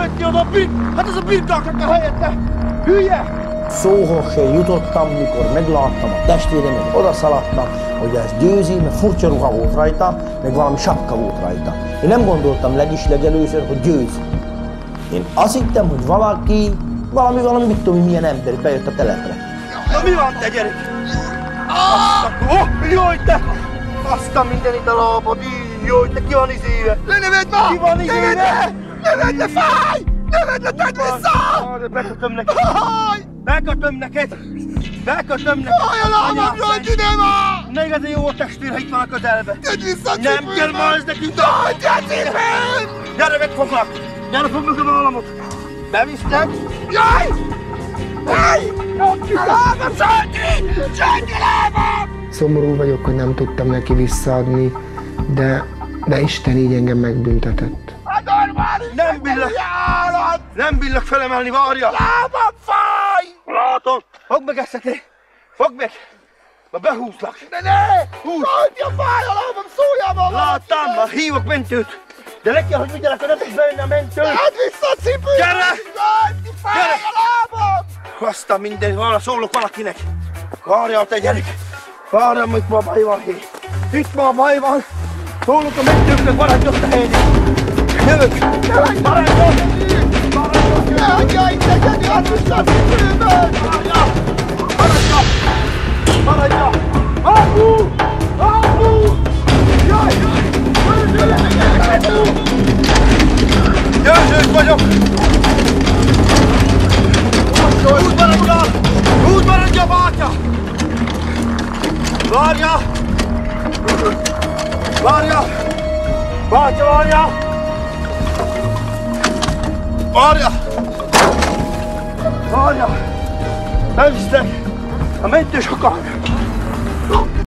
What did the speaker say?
lőtt ki oda Hát ez a birkáknak a helyette! Hülye! Szóhoz sem jutottam, mikor megláttam a testvéremet, odaszaladtam, hogy ez Győzi, mert furcsa ruha volt rajta, meg valami sapka volt rajta. Én nem gondoltam legelőször, hogy Győzi. Én azt hittem, hogy valami, mit tudom, milyen ember bejött a telepre. Na mi van, te gyerek? Jaj, te! Azt a mindenit a lábad, jaj, te ki van izéve? Ne vedd ma! Ki van izéve? Ne vedd le, fáj! Ne vedd le, tedd vissza! Bekötöm neked! Bekötöm neked! Bekötöm neked! Fáj a lábamról, ide ma! Ne igazán jó a testvér, ha itt van a közelbe! Tedd vissza a Nem kell ma ez nekünk! Tedd a cipőm! Gyere, megfoglak! Gyere, fognak a válamot! Bevisztek! Jaj! Hely! A lábam, Sanyi! Sanyi lábam! Szomorú vagyok, hogy nem tudtam neki visszaadni, de Isten így engem megbüntetett. A normális Nem billek felemelni, várja! lábam fáj! Látom! Fogd meg ezt, fogd meg! Ma behúzlak! Ne! Sanyi, fáj a lábam, szóljál ma! Láttam, már hívok mentőt! De le kell, hogy vigyelek, hogy nem tudsz bejönni a mentő! Tedd vissza a cipőt! Gyere! Sanyi, fáj a lábam! Aztán minden, szólok valakinek! Várjál, te gyerek! Várjál, itt ma baj van, hé! Itt ma baj van! Szólok a mentőknek, maradj ott a helyén! Jövök! Maradj ott! Jaj, te gyere, add vissza a cipőből! Várjál! Maradjál! Apu! Apu! Jaj! Győzős vagyok! Úgy maradjál! Úgy maradjál, bátya! Várjál! Várjál! Bátya, várjál! Várjál! Várjál! Elvisztek! A mentős akar!